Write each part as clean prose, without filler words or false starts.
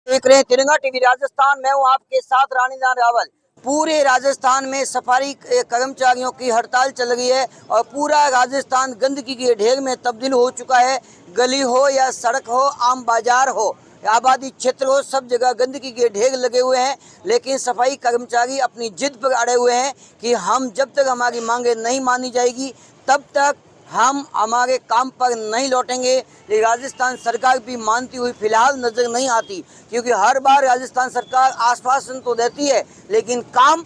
देख रहे हैं तिरंगा टीवी राजस्थान। मैं हूं आपके साथ रानीदान रावल। पूरे राजस्थान में सफाई कर्मचारियों की हड़ताल चल रही है और पूरा राजस्थान गंदगी के ढेर में तब्दील हो चुका है। गली हो या सड़क हो, आम बाजार हो, आबादी क्षेत्र हो, सब जगह गंदगी के ढेर लगे हुए हैं। लेकिन सफाई कर्मचारी अपनी जिद पर अड़े हुए हैं कि हम जब तक हमारी मांगे नहीं मानी जाएगी तब तक हम हमारे काम पर नहीं लौटेंगे। ये राजस्थान सरकार भी मानती हुई फिलहाल नजर नहीं आती, क्योंकि हर बार राजस्थान सरकार आश्वासन तो देती है लेकिन काम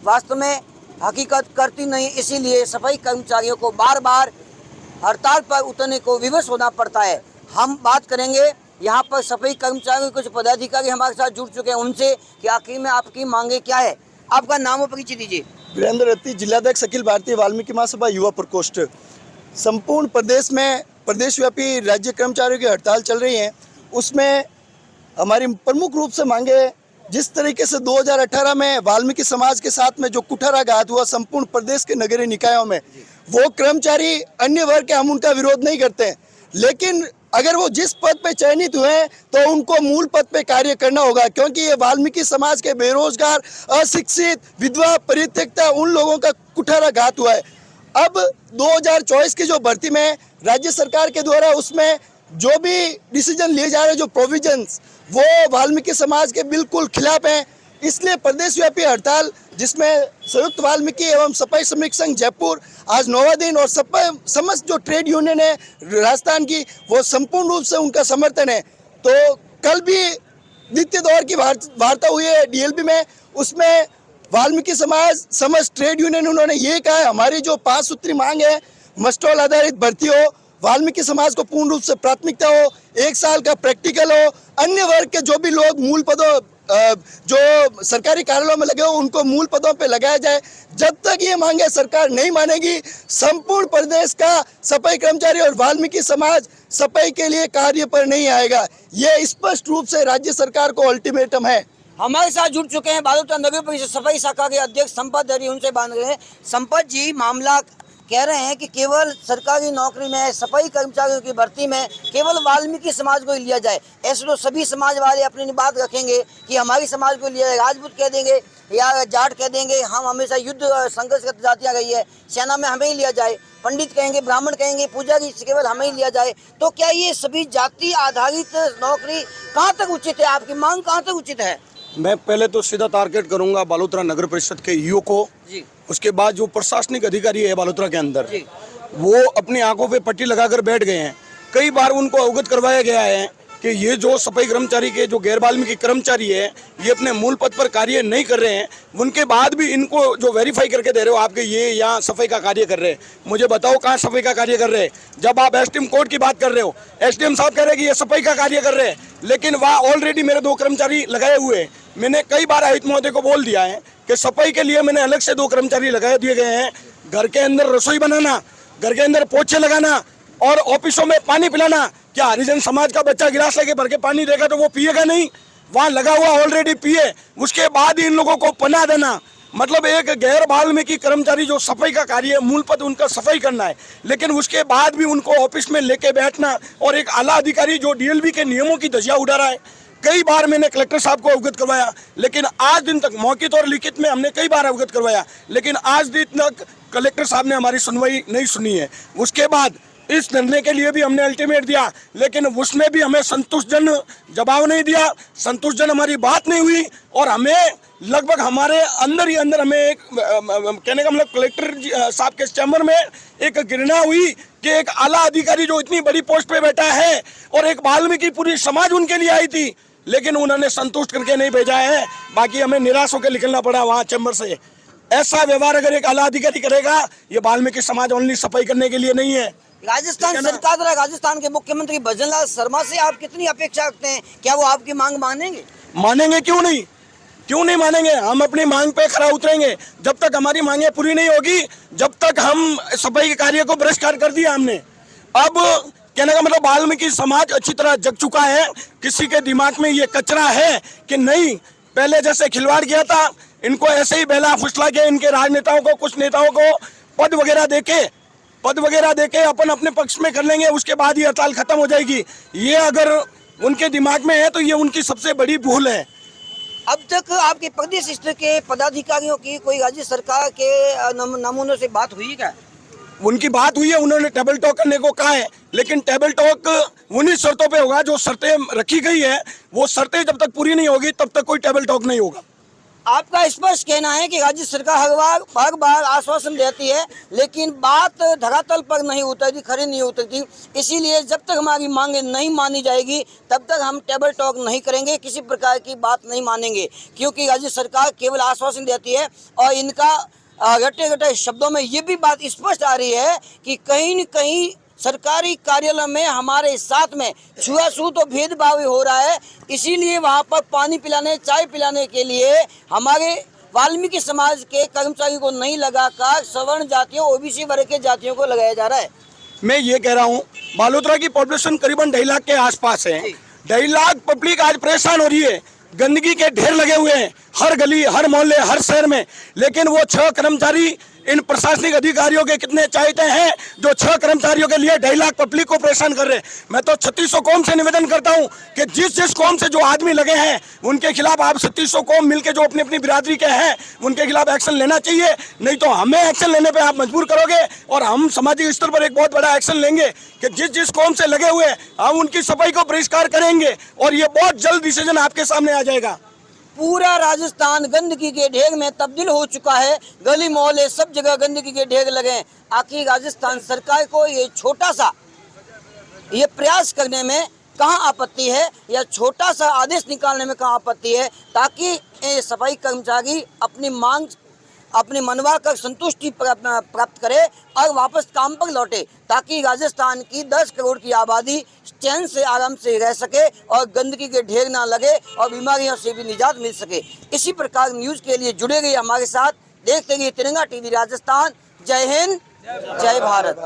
वास्तव में हकीकत करती नहीं। इसीलिए सफाई कर्मचारियों को बार बार हड़ताल पर उतरने को विवश होना पड़ता है। हम बात करेंगे यहाँ पर सफाई कर्मचारियों के कुछ पदाधिकारी हमारे साथ जुड़ चुके हैं उनसे कि आखिर में आपकी मांगे क्या है। आपका नाम और परिचय दीजिए। वीरेंद्र रत्ती, जिलाध्यक्ष अखिल भारतीय वाल्मीकि महासभा युवा प्रकोष्ठ। संपूर्ण प्रदेश में प्रदेशव्यापी राज्य कर्मचारियों की हड़ताल चल रही है। उसमें हमारी प्रमुख रूप से मांगे, जिस तरीके से 2018 में वाल्मीकि समाज के साथ में जो कुठाराघात हुआ संपूर्ण प्रदेश के नगरीय निकायों में, वो कर्मचारी अन्य वर्ग के, हम उनका विरोध नहीं करते हैं, लेकिन अगर वो जिस पद पे चयनित हुए हैं तो उनको मूल पद पे कार्य करना होगा, क्योंकि ये वाल्मीकि समाज के बेरोजगार, अशिक्षित, विधवा, परित्यक्ता उन लोगों का कुठाराघात हुआ है। अब 2024 की जो भर्ती में राज्य सरकार के द्वारा उसमें जो भी डिसीजन लिए जा रहे हैं, जो प्रोविजंस, वो वाल्मीकि समाज के बिल्कुल खिलाफ हैं। इसलिए प्रदेशव्यापी हड़ताल, जिसमें संयुक्त वाल्मीकि एवं सफाई श्रमिक संघ जयपुर आज 9वां दिन और समस्त जो ट्रेड यूनियन है राजस्थान की, वो संपूर्ण रूप से उनका समर्थन है। तो कल भी द्वितीय दौर की वार्ता हुई है डीएलबी में, उसमें वाल्मीकि समाज समस्त ट्रेड यूनियन उन्होंने ये कहा है, हमारी जो 5 सूत्री मांग है, मस्टॉल आधारित भर्ती हो, वाल्मीकि समाज को पूर्ण रूप से प्राथमिकता हो, 1 साल का प्रैक्टिकल हो, अन्य वर्ग के जो भी लोग मूल पदों, जो सरकारी कार्यालयों में लगे हो, उनको मूल पदों पे लगाया जाए। जब तक ये मांगे सरकार नहीं मानेगी, संपूर्ण प्रदेश का सफाई कर्मचारी और वाल्मीकि समाज सफाई के लिए कार्य पर नहीं आएगा। ये स्पष्ट रूप से राज्य सरकार को अल्टीमेटम है। हमारे साथ जुड़ चुके हैं बालोतरा नगर परिषद सफाई शाखा के अध्यक्ष संपत दरी, उनसे बात रहे हैं। संपत जी, मामला कह रहे हैं कि केवल सरकारी नौकरी में, सफाई कर्मचारियों की भर्ती में केवल वाल्मीकि समाज को ही लिया जाए। ऐसे तो सभी समाज वाले अपनी बात रखेंगे कि हमारी समाज को लिया जाए। राजपूत कह देंगे या जाट कह देंगे हम हमेशा युद्ध संघर्ष करती जातियाँ गई है, सेना में हमें ही लिया जाए। पंडित कहेंगे, ब्राह्मण कहेंगे, पूजारी केवल हमें ही लिया जाए। तो क्या ये सभी जाति आधारित नौकरी कहाँ तक उचित है? आपकी मांग कहाँ तक उचित है? मैं पहले तो सीधा टारगेट करूंगा बालोतरा नगर परिषद के ईओ को जी। उसके बाद जो प्रशासनिक अधिकारी है बालोतरा के अंदर जी, वो अपनी आंखों पे पट्टी लगाकर बैठ गए हैं। कई बार उनको अवगत करवाया गया है कि ये जो सफाई कर्मचारी के जो गैर वाल्मीकि कर्मचारी है, ये अपने मूल पद पर कार्य नहीं कर रहे हैं। उनके बाद भी इनको जो वेरीफाई करके दे रहे हो आपके ये यहाँ सफाई का कार्य कर रहे हैं, मुझे बताओ कहाँ सफाई का कार्य कर रहे हैं? जब आप एसडीएम कोर्ट की बात कर रहे हो, एसडीएम साहब कह रहे हैं कि ये सफाई का कार्य कर रहे हैं, लेकिन वहाँ ऑलरेडी मेरे 2 कर्मचारी लगाए हुए हैं। मैंने कई बार आयुक्त महोदय को बोल दिया है कि सफाई के लिए मैंने अलग से 2 कर्मचारी लगा दिए गए हैं। घर के अंदर रसोई बनाना, घर के अंदर पोछे लगाना और ऑफिसों में पानी पिलाना। क्या हरिजन समाज का बच्चा गिलास लेके भर के पानी देगा तो वो पिएगा नहीं? वहाँ लगा हुआ ऑलरेडी पिए, उसके बाद ही इन लोगों को पना देना। मतलब एक गैर वाल्मीकि कर्मचारी जो सफाई का कार्य है, मूल पद उनका सफाई करना है, लेकिन उसके बाद भी उनको ऑफिस में लेके बैठना, और एक आला अधिकारी जो डीएलबी के नियमों की धज्जियां उड़ा रहा है। कई बार मैंने कलेक्टर साहब को अवगत करवाया, लेकिन आज दिन तक मौखिक और लिखित में हमने कई बार अवगत करवाया, लेकिन आज दिन तक कलेक्टर साहब ने हमारी सुनवाई नहीं सुनी है। उसके बाद इस निर्णय के लिए भी हमने अल्टीमेट दिया, लेकिन उसमें भी हमें संतुष्टजन जवाब नहीं दिया, संतुष्टजन हमारी बात नहीं हुई, और हमें लगभग हमारे अंदर ही अंदर हमें एक कहने का मतलब कलेक्टर साहब के चैम्बर में एक घृणा हुई कि एक आला अधिकारी जो इतनी बड़ी पोस्ट पे बैठा है और एक वाल्मीकि पूरी समाज उनके लिए आई थी, लेकिन उन्होंने संतुष्ट करके नहीं भेजा है। बाकी हमें निराश होकर निकलना पड़ा वहाँ चैम्बर से। ऐसा व्यवहार अगर एक आला अधिकारी करेगा, ये वाल्मीकि समाज ओनली सफाई करने के लिए नहीं है। राजस्थान सरकार द्वारा राजस्थान के मुख्यमंत्री भजनलाल शर्मा से आप कितनी अपेक्षा रखते हैं? क्या वो आपकी मांग मानेंगे? मानेंगे, क्यों नहीं, क्यों नहीं मानेंगे? हम अपनी मांग पे खरा उतरेंगे। जब तक हमारी मांगे पूरी नहीं होगी, जब तक हम सफाई के कार्य को बहिष्कार कर दिया हमने। अब कहने का मतलब वाल्मीकि समाज अच्छी तरह जग चुका है। किसी के दिमाग में ये कचरा है कि नहीं, पहले जैसे खिलवाड़ किया था, इनको ऐसे ही बेला फुसला के इनके राजनेताओं को, कुछ नेताओं को पद वगैरह देके अपन अपने पक्ष में कर लेंगे, उसके बाद ही हड़ताल खत्म हो जाएगी। ये अगर उनके दिमाग में है, तो ये उनकी सबसे बड़ी भूल है। अब तक आपके प्रदेश स्तर के पदाधिकारियों की कोई राज्य सरकार के नमूनों से बात हुई क्या? उनकी बात हुई है, उन्होंने टेबल टॉक करने को कहा है, लेकिन टेबल टॉक उन्हीं शर्तों पे होगा जो शर्तें रखी गई है। वो शर्तें जब तक पूरी नहीं होगी तब तक कोई टेबल टॉक नहीं होगा। आपका स्पष्ट कहना है कि राज्य सरकार हर बार आश्वासन देती है, लेकिन बात धरातल पर नहीं उतरती, खरी नहीं उतरती। इसीलिए जब तक हमारी मांगे नहीं मानी जाएगी तब तक हम टेबल टॉक नहीं करेंगे, किसी प्रकार की बात नहीं मानेंगे, क्योंकि राज्य सरकार केवल आश्वासन देती है और इनका रटे रटे शब्दों में ये भी बात स्पष्ट आ रही है कि कहीं न कहीं सरकारी कार्यालय में हमारे साथ में छुआछूत और भेदभाव हो रहा है। इसीलिए वहाँ पर पानी पिलाने, चाय पिलाने के लिए हमारे वाल्मीकि समाज के कर्मचारी को नहीं लगाकर सवर्ण जातियों, ओबीसी वर्ग के जातियों को लगाया जा रहा है। मैं ये कह रहा हूँ, बालोतरा की पॉपुलेशन करीबन 2.5 लाख के आसपास है। 2.5 लाख पब्लिक आज परेशान हो रही है। गंदगी के ढेर लगे हुए हैं हर गली, हर मोहल्ले, हर शहर में, लेकिन वो 6 कर्मचारी इन प्रशासनिक अधिकारियों के कितने चाहते हैं जो 6 कर्मचारियों के लिए 2.5 लाख पब्लिक को परेशान कर रहे हैं। मैं तो 3600 कौम से निवेदन करता हूं कि जिस कौम से जो आदमी लगे हैं उनके खिलाफ आप 3600 कौम मिलकर जो अपनी अपनी बिरादरी के हैं उनके खिलाफ एक्शन लेना चाहिए, नहीं तो हमें एक्शन लेने पे आप मजबूर करोगे और हम सामाजिक स्तर पर एक बहुत बड़ा एक्शन लेंगे कि जिस कौम से लगे हुए हम उनकी सफाई को बहिष्कार करेंगे और ये बहुत जल्द डिसीजन आपके सामने आ जाएगा। पूरा राजस्थान गंदगी के ढेर में तब्दील हो चुका है, गली मोहल्ले सब जगह गंदगी के ढेर लगे हैं। आखिर राजस्थान सरकार को ये छोटा सा ये प्रयास करने में कहाँ आपत्ति है, या छोटा सा आदेश निकालने में कहाँ आपत्ति है, ताकि ये सफाई कर्मचारी अपनी मांग, अपनी मनवा कर संतुष्टि प्राप्त करे और वापस काम पर लौटे, ताकि राजस्थान की 10 करोड़ की आबादी चैन से आराम से रह सके और गंदगी के ढेर ना लगे और बीमारियों से भी निजात मिल सके। इसी प्रकार न्यूज़ के लिए जुड़े रहिए हमारे साथ, देखते रहिए तिरंगा टीवी राजस्थान। जय हिंद, जय भारत।